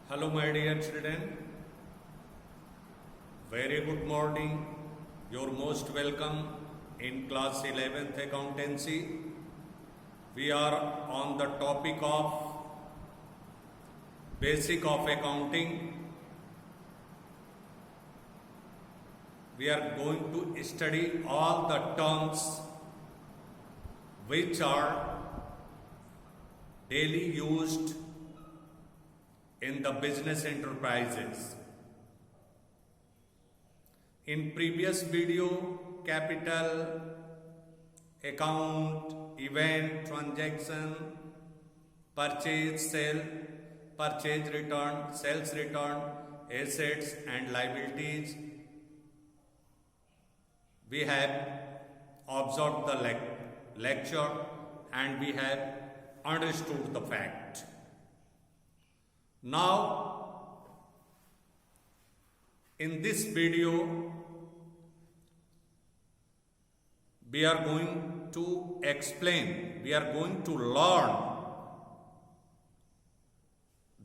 Hello, my dear children. Very good morning. You're most welcome in class 11th accountancy. We are on the topic of basic of accounting. We are going to study all the terms which are daily used in the business enterprises. In previous video, capital, account, event, transaction, purchase, sale, purchase return, sales return, assets and liabilities, we have observed the lecture and we have understood the fact. Now, in this video, we are going to explain, we are going to learn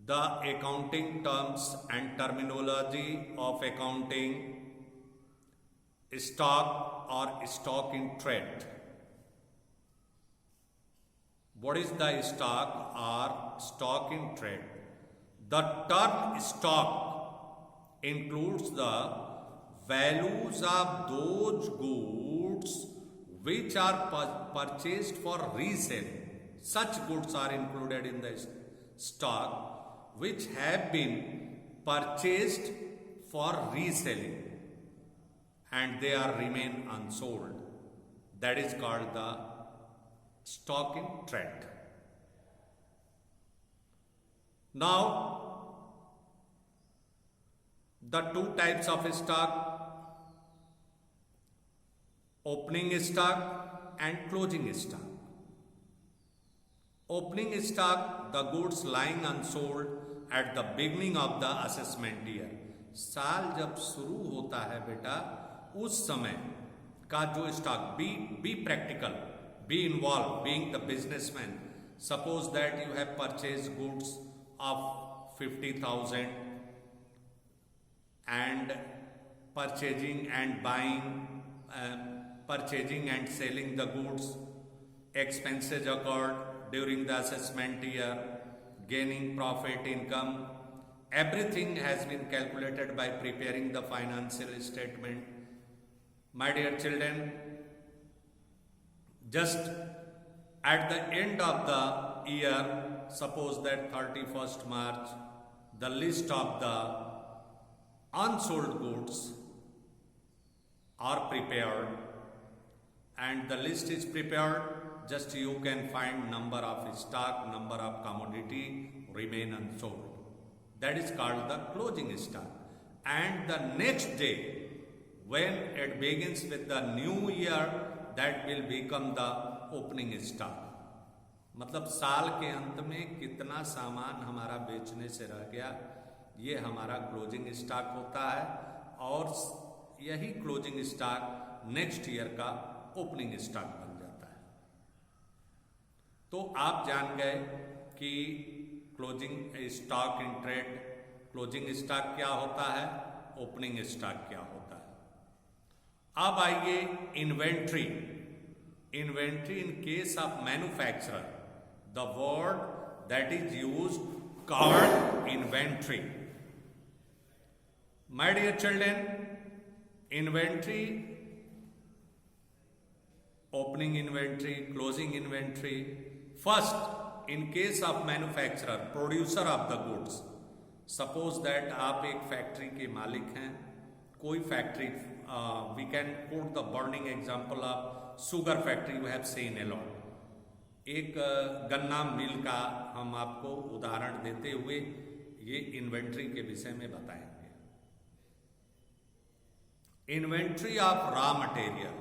the accounting terms and terminology of accounting, stock or stock in trade. What is the stock or stock in trade? The term stock includes the values of those goods which are purchased for resale. Such goods are included in the stock which have been purchased for reselling and they are remain unsold. That is called the stock in trade. Now, the two types of stock, opening stock and closing stock. Opening stock, the goods lying unsold at the beginning of the assessment year. साल जब शुरू होता है बेटा, उस समय का जो stock, be practical, be involved, being the businessman. Suppose that you have purchased goods of 50,000 and purchasing and buying, purchasing and selling the goods, expenses occurred during the assessment year, gaining profit, income, everything has been calculated by preparing the financial statement. My dear children, just at the end of the year, suppose that 31st March, the list of the unsold goods are prepared and the list is prepared, just you can find number of stock, number of commodity remain unsold. That is called the closing stock. And the next day, when it begins with the new year, that will become the opening stock. मतलब साल के अंत में कितना सामान हमारा बेचने से रह गया, ये हमारा क्लोजिंग स्टॉक होता है और यही क्लोजिंग स्टॉक नेक्स्ट ईयर का ओपनिंग स्टॉक बन जाता है. तो आप जान गए कि closing stock in trade, closing stock क्या होता है, ओपनिंग स्टॉक क्या होता है. अब आइए inventory. Inventory in case of manufacturer, the word that is used called inventory. My dear children, inventory, opening inventory, closing inventory. First, in case of manufacturer, producer of the goods. Suppose that आप एक factory के मालिक हैं, कोई factory, we can quote the burning example of sugar factory you have seen a lot. एक गन्ना मिल का हम आपको उदाहरण देते हुए ये इन्वेंट्री के विषय में बताएंगे. Inventory of raw material,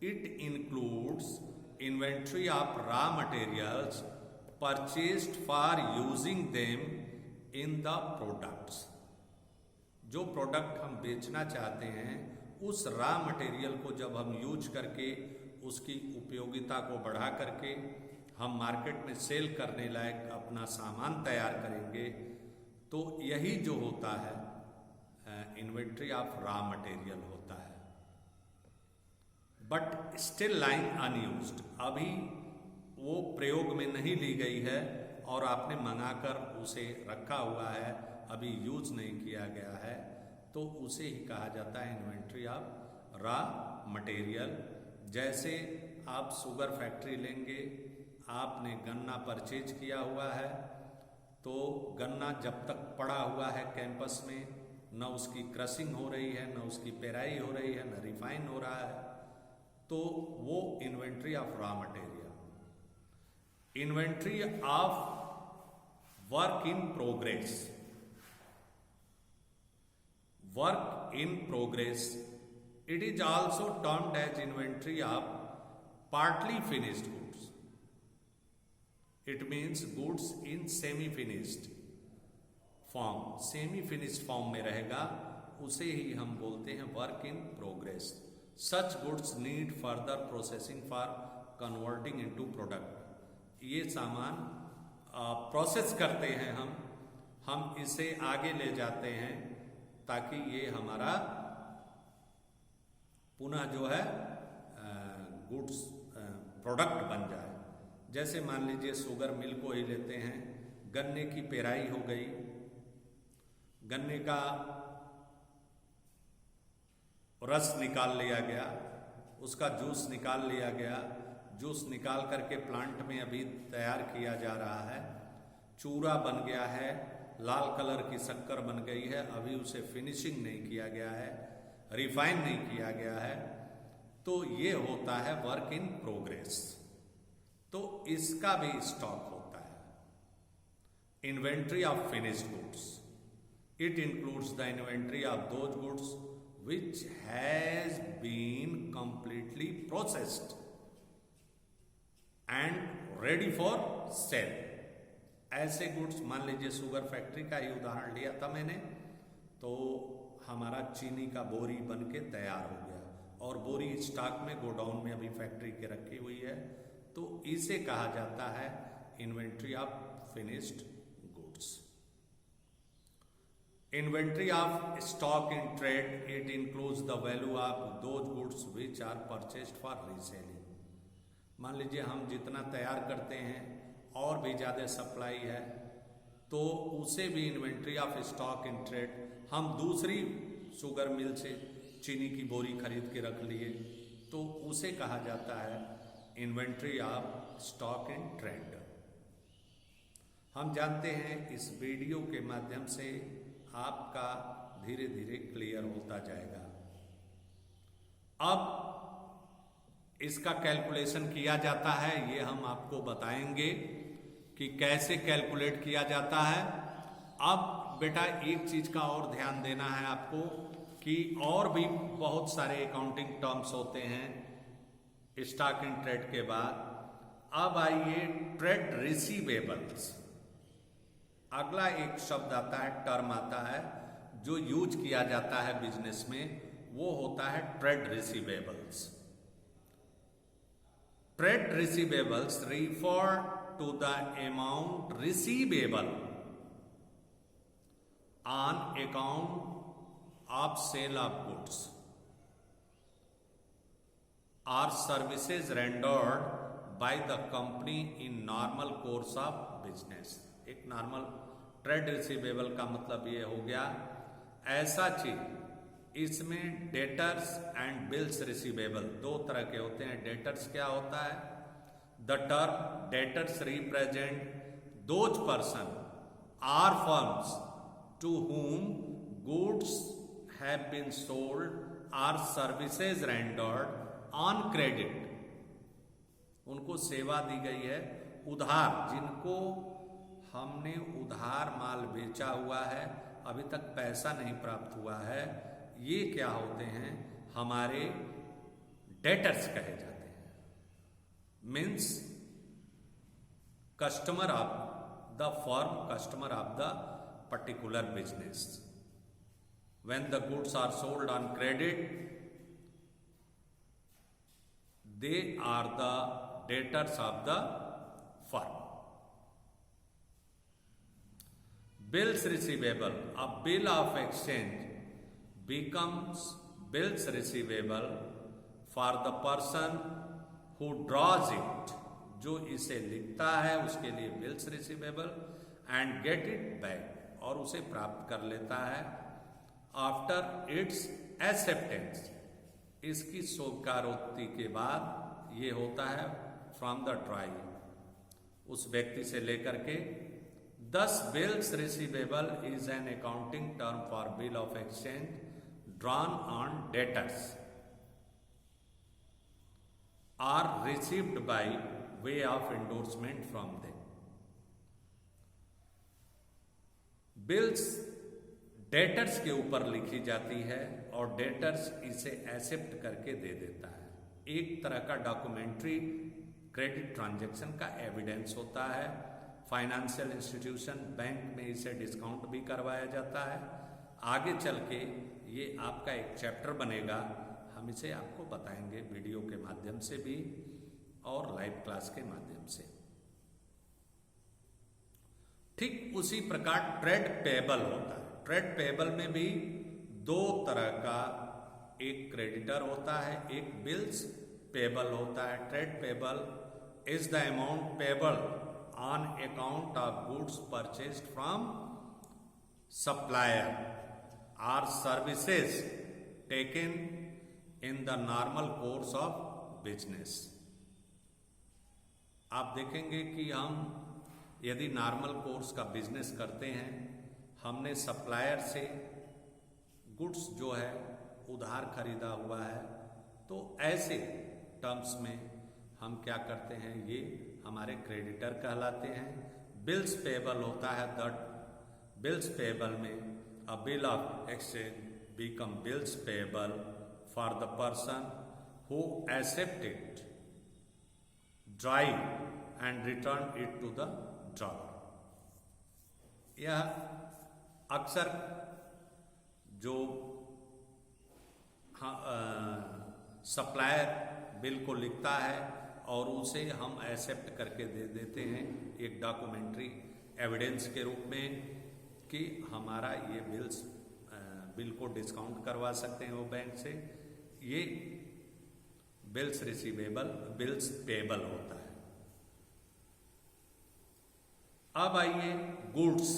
it includes inventory of raw materials purchased for using them in the products. जो प्रोडक्ट हम बेचना चाहते हैं उस रॉ मटेरियल को जब हम यूज करके उसकी उपयोगिता को बढ़ा करके हम मार्केट में सेल करने लायक अपना सामान तैयार करेंगे तो यही जो होता है इन्वेंट्री ऑफ रॉ मटेरियल होता है। बट स्टिल लाइंग अनयूज्ड, अभी वो प्रयोग में नहीं ली गई है और आपने मंगाकर उसे रखा हुआ है, अभी यूज नहीं किया गया है, तो उसे ही कहा जाता है इन्वेंट्री ऑफ रॉ मटेरियल। जैसे आप शुगर फैक्ट्री लेंगे, आपने गन्ना परचेज किया हुआ है, तो गन्ना जब तक पड़ा हुआ है कैंपस में, न उसकी क्रशिंग हो रही है, न उसकी पेराई हो रही है, न रिफाइन हो रहा है, तो वो inventory of raw material. Inventory of work in progress, work in progress, it is also termed as inventory of partly finished goods. It means goods in semi finished form, semi finished form में रहेगा, उसे ही हम बोलते हैं work in progress. Such goods need further processing for converting into product. ये सामान process करते हैं हम इसे आगे ले जाते हैं ताकि ये हमारा पुनः जो है गुड्स प्रोडक्ट बन जाए। जैसे मान लीजिए शुगर मिल को ही लेते हैं, गन्ने की पेराई हो गई, गन्ने का रस निकाल लिया गया, उसका जूस निकाल लिया गया, जूस निकाल करके प्लांट में अभी तैयार किया जा रहा है, चूरा बन गया है, लाल कलर की शक्कर बन गई है, अभी उसे फिनिशिंग नहीं किया गया है, रिफाइन नहीं किया गया है, तो ये होता है वर्क इन प्रोग्रेस। तो इसका भी स्टॉक होता है। Inventory of finished goods, it includes the inventory of those goods which has been completely processed and ready for sale। ऐसे गुड्स, मान लीजिए शुगर फैक्ट्री का ही उदाहरण लिया था मैंने, तो हमारा चीनी का बोरी बन के तैयार हो गया और बोरी स्टॉक में गोडाउन में अभी फैक्ट्री के रखी हुई है, तो इसे कहा जाता है inventory of finished goods. Inventory of stock in trade, it includes the value of those goods which are purchased for reselling। मान लीजिए हम जितना तैयार करते हैं और भी ज़्यादा सप्लाई है, तो उसे भी inventory of stock in trade, हम दूसरी शुगर मिल से चीनी की बोरी खरीद के रख लिए, तो उसे कहा जाता है inventory of stock in trade. हम जानते हैं इस वीडियो के माध्यम से आपका धीरे धीरे क्लियर होता जाएगा। अब इसका कैलकुलेशन किया जाता है, ये हम आपको बताएंगे कि कैसे कैलकुलेट किया जाता है। अब बेटा एक चीज का और ध्यान देना है आपको कि और भी बहुत सारे अकाउंटिंग टर्म्स होते हैं स्टॉक इन ट्रेड के बाद। अब आइए ट्रेड रिसीवेबल्स, अगला एक शब्द आता है, टर्म आता है जो यूज किया जाता है बिजनेस में, वो होता है trade receivables. Trade receivables refer to the amount receivable on account of sale of goods और services rendered by the company in normal course of business. एक नॉर्मल ट्रेड रिसीवेबल का मतलब ये हो गया ऐसा चीज, इसमें डेटर्स एंड बिल्स रिसीवेबल दो तरह के होते हैं। डेटर्स क्या होता है? The term debtors represent those person or firms to whom goods have been sold or services rendered on credit। उनको सेवा दी गई है उधार, जिनको हमने उधार माल बेचा हुआ है, अभी तक पैसा नहीं प्राप्त हुआ है, ये क्या होते हैं? हमारे डेटर्स कहे जाते हैं। Means customer of the firm, customer of the particular business। When the goods are sold on credit, they are the debtors of the firm। Bills receivable. A bill of exchange becomes bills receivable for the person who draws it. जो इसे लिखता है उसके लिए bills receivable, and get it back, और उसे प्राप्त कर लेता है आफ्टर इट्स एक्सेप्टेंस, इसकी स्वीकारोक्ति के बाद ये होता है फ्रॉम द ड्राई, उस व्यक्ति से लेकर के। Thus bills receivable is an accounting term for bill of exchange drawn on debtors or received by way of endorsement from them. Bills debtors के ऊपर लिखी जाती है और डेटर्स इसे एक्सेप्ट करके दे देता है। एक तरह का डॉक्यूमेंट्री क्रेडिट ट्रांजैक्शन का एविडेंस होता है। फाइनेंशियल इंस्टीट्यूशन, बैंक में इसे डिस्काउंट भी करवाया जाता है। आगे चल के ये आपका एक चैप्टर बनेगा, हम इसे आपको बताएंगे वीडियो के माध्यम से भी और लाइव क्लास के माध्यम से। ठीक उसी प्रकार ट्रेड पेबल होता है। ट्रेड पेबल में भी दो तरह का, एक क्रेडिटर होता है, एक बिल्स पेबल होता है। Trade payable is the amount payable on account of goods purchased from supplier or services taken in the normal course of business। आप देखेंगे कि हम यदि नॉर्मल कोर्स का बिजनेस करते हैं, हमने सप्लायर से गुड्स जो है उधार खरीदा हुआ है, तो ऐसे टर्म्स में हम क्या करते हैं, ये हमारे क्रेडिटर कहलाते हैं। बिल्स पेबल होता है, दैट बिल्स पेबल में a bill of exchange become bills payable for the person who accept it dry and return it to the drawer. यह अक्सर जो सप्लायर बिल को लिखता है और उसे हम एक्सेप्ट करके दे देते हैं एक डॉक्यूमेंट्री एविडेंस के रूप में कि हमारा ये बिल को डिस्काउंट करवा सकते हैं वो बैंक से। ये बिल्स रिसीवेबल, बिल्स पेबल होता है। अब आइए गुड्स।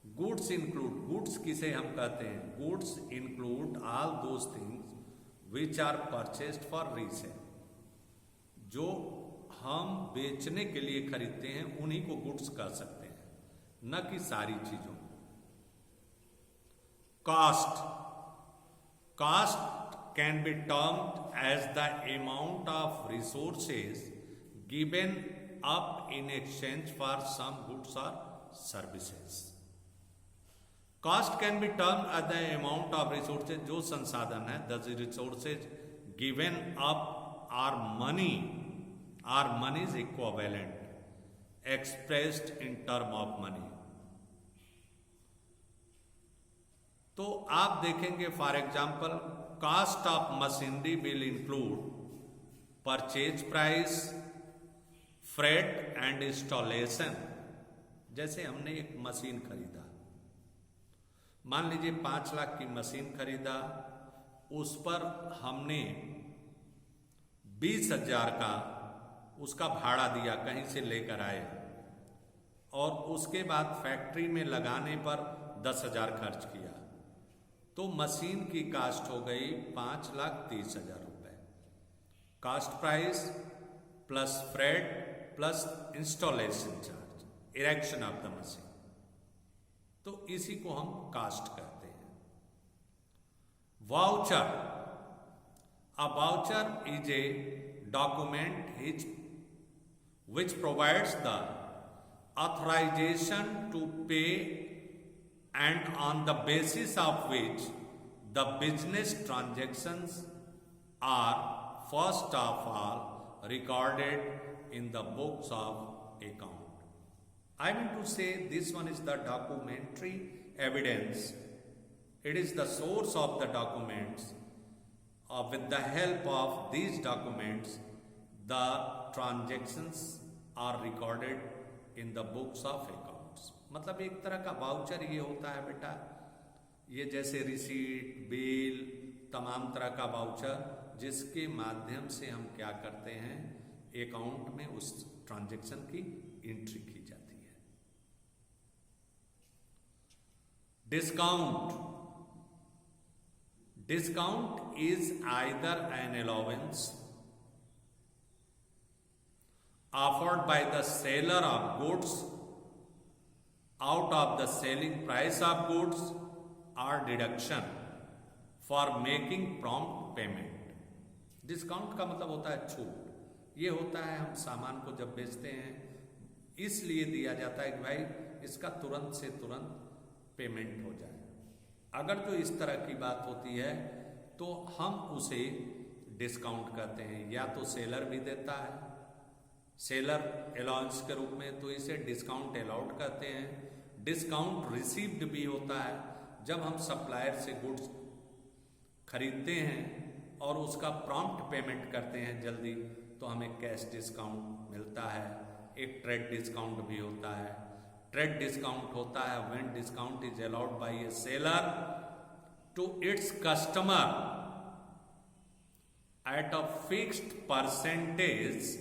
गुड्स इंक्लूड, गुड्स किसे हम कहते हैं? Goods include all those things which are purchased for resale. जो हम बेचने के लिए खरीदते हैं उन्हीं को गुड्स कह सकते हैं, न कि सारी चीजों। Cost, cost can be termed as the amount of resources given up in exchange for some goods और services. Cost can be termed as the amount of resources, जो संसाधन है, the resources given up are money, are money's equivalent expressed in term of money। तो आप देखेंगे for example, cost of machinery will include purchase price, freight and installation. जैसे हमने एक machine खरीदा, मान लीजिए 5 लाख की मशीन खरीदा, उस पर हमने 20,000 का उसका भाड़ा दिया, कहीं से लेकर आए, और उसके बाद फैक्ट्री में लगाने पर 10,000 खर्च किया, तो मशीन की कास्ट हो गई 5,30,000 रुपए। Cost price plus freight plus installation charge, erection of the machine, तो इसी को हम कास्ट कहते हैं। Voucher, a voucher is a document which provides the authorization to pay and on the basis of which the business transactions are first of all recorded in the books of account। I mean to say this one is the documentary evidence. It is the source of the documents. With the help of these documents, the transactions are recorded in the books of accounts। मतलब एक तरह का voucher ये होता है बेटा, ये जैसे रिसीट, बिल, तमाम तरह का वाउचर जिसके माध्यम से हम क्या करते हैं, अकाउंट में उस ट्रांजैक्शन की एंट्री की जाती है। Discount, discount is either an allowance offered by the seller of goods out of the selling price of goods or deduction for making prompt payment। Discount का मतलब होता है छूट। ये होता है हम सामान को जब बेचते हैं इसलिए दिया जाता है कि भाई इसका तुरंत से तुरंत पेमेंट हो जाए। अगर तो इस तरह की बात होती है तो हम उसे डिस्काउंट कहते हैं, या तो सेलर भी देता है सेलर अलाउंस के रूप में, तो इसे डिस्काउंट अलाउड कहते हैं। डिस्काउंट रिसीव्ड भी होता है जब हम सप्लायर से गुड्स खरीदते हैं और उसका प्रॉम्प्ट पेमेंट करते हैं जल्दी, तो हमें कैश डिस्काउंट मिलता है। एक ट्रेड डिस्काउंट भी होता है। ट्रेड डिस्काउंट होता है when discount is allowed by a seller to its customer at a fixed percentage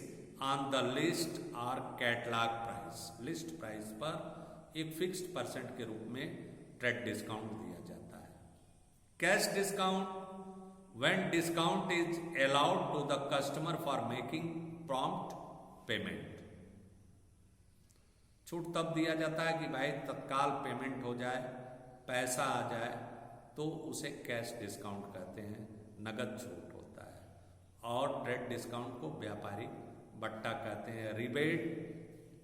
on the list और कैटलॉग प्राइस। लिस्ट प्राइस पर एक फिक्स्ड परसेंट के रूप में ट्रेड डिस्काउंट दिया जाता है। Cash discount when discount is allowed to the customer for making prompt payment. छूट तब दिया जाता है कि भाई तत्काल पेमेंट हो जाए, पैसा आ जाए, तो उसे कैश डिस्काउंट कहते हैं, नगद छूट होता है। और ट्रेड डिस्काउंट को व्यापारिक बट्टा कहते हैं। Rebate,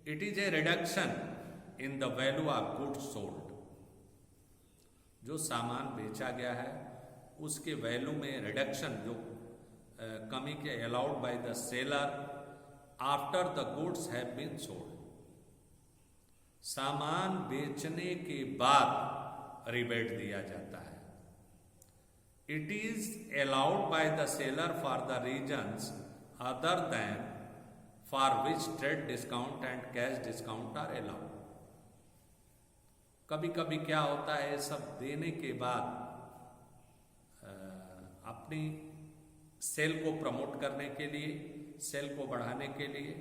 it is a reduction in the value of goods sold. जो सामान बेचा गया है उसके वैल्यू में रिडक्शन, जो कमी के allowed by the seller after the goods have been sold. सामान बेचने के बाद रिबेट दिया जाता है। It is allowed by the seller for the reasons other than for which trade discount and cash discount are allowed। कभी कभी क्या होता है, सब देने के बाद अपनी सेल को प्रमोट करने के लिए, सेल को बढ़ाने के लिए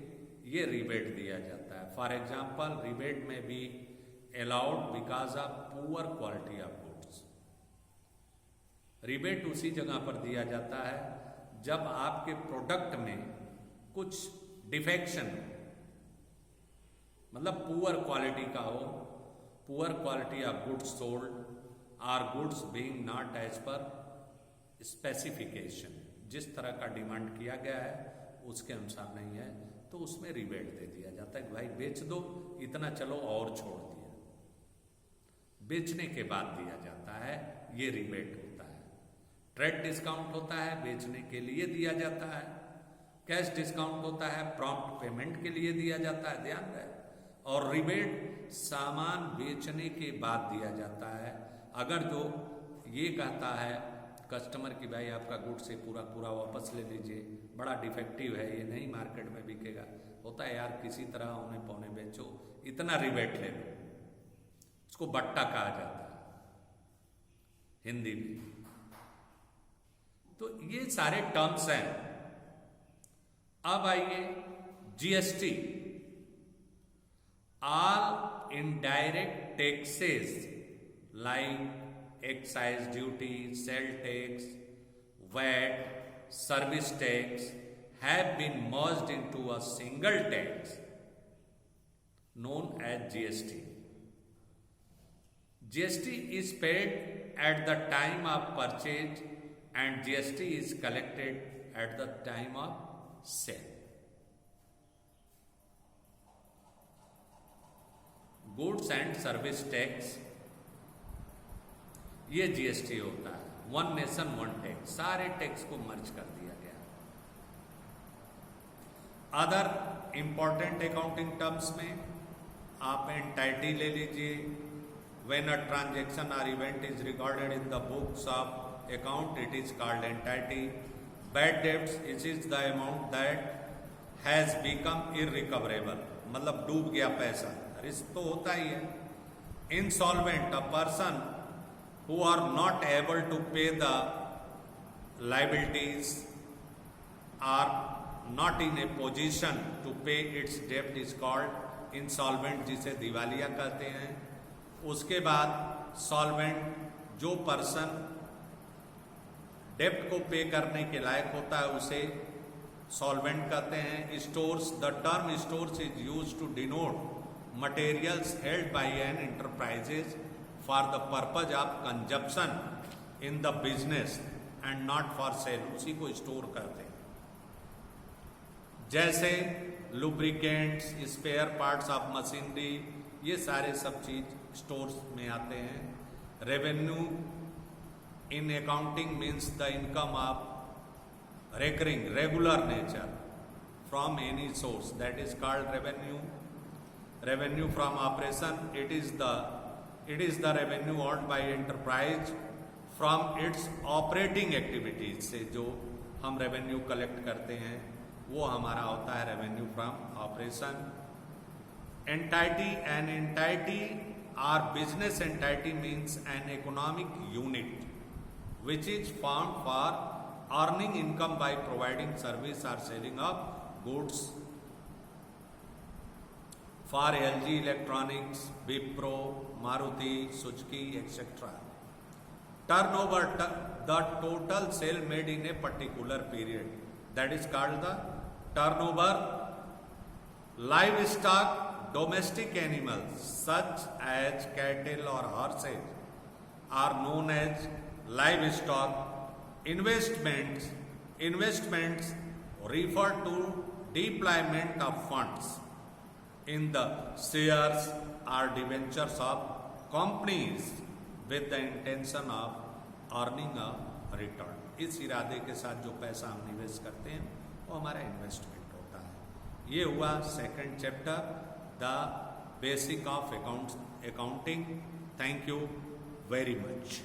ये रिबेट दिया जाता है। फॉर एग्जाम्पल, रिबेट में भी allowed because of poor quality of goods. Rebate उसी जगह पर दिया जाता है जब आपके प्रोडक्ट में कुछ डिफेक्शन, मतलब पुअर क्वालिटी का हो, poor quality of goods sold are goods being not as per specification, जिस तरह का डिमांड किया गया है उसके अनुसार नहीं है, तो उसमें रिबेट दे दिया जाता है कि भाई बेच दो इतना, चलो और छोड़ दिया। बेचने के बाद दिया जाता है, ये रिबेट होता है। ट्रेड डिस्काउंट होता है बेचने के लिए दिया जाता है। कैश डिस्काउंट होता है प्रॉम्प्ट पेमेंट के लिए दिया जाता है, ध्यान रहे। और रिबेट सामान बेचने के बाद दिया जाता है। अगर जो ये कहता है कस्टमर की भाई आपका गुड से पूरा पूरा वापस ले लीजिए, बड़ा डिफेक्टिव है, ये नहीं मार्केट में बिकेगा, होता है यार किसी तरह औने पौने बेचो, इतना रिबेट ले लो, उसको बट्टा कहा जाता है हिंदी में। तो ये सारे टर्म्स हैं। अब आइए GST. All indirect taxes like excise duty, sale tax, VAT, service tax have been merged into a single tax known as GST. GST is paid at the time of purchase and GST is collected at the time of sale. Goods and service tax, ये GST होता है। One nation one tax, सारे tax को मर्ज कर दिया गया। Other important accounting terms में आप एंटाइटी ले लीजिए। व्हेन अ ट्रांजैक्शन और event is recorded in the books of account it is called entity. Bad debts, it is the amount that has become irrecoverable, मतलब डूब गया पैसा, रिस्क तो होता ही है। Insolvent, a person who are not able to pay the liabilities, are not in a position to pay its debt is called insolvent, जिसे दिवालिया कहते हैं. उसके बाद सॉल्वेंट, जो पर्सन डेप्ट को पे करने के लायक होता है उसे सॉल्वेंट कहते हैं. Stores, the term stores is used to denote materials held by an enterprises for the purpose of consumption in the business and not for sale, उसी को स्टोर करते हैं. जैसे lubricants, spare parts of machinery, ये सारे सब चीज stores में आते हैं. Revenue in accounting means the income of recurring, regular nature from any source, that is called revenue. Revenue from operation, it is the revenue earned by enterprise from its operating activities. से जो हम revenue collect करते हैं वो हमारा होता है revenue from operation. Entity, an entity or business entity means an economic unit which is formed for earning income by providing service or selling of goods. For LG Electronics, Wipro, Maruti, Suzuki, etc. Turnover, the total sale made in a particular period, that is called the turnover. Livestock, domestic animals such as cattle or horses are known as livestock. Investments refer to deployment of funds in the shares or debentures of companies with the intention of earning a return. इस इरादे के साथ जो पैसा हम निवेश करते हैं वो हमारा इन्वेस्टमेंट होता है. ये हुआ second chapter, the basic of accounting. Thank you very much.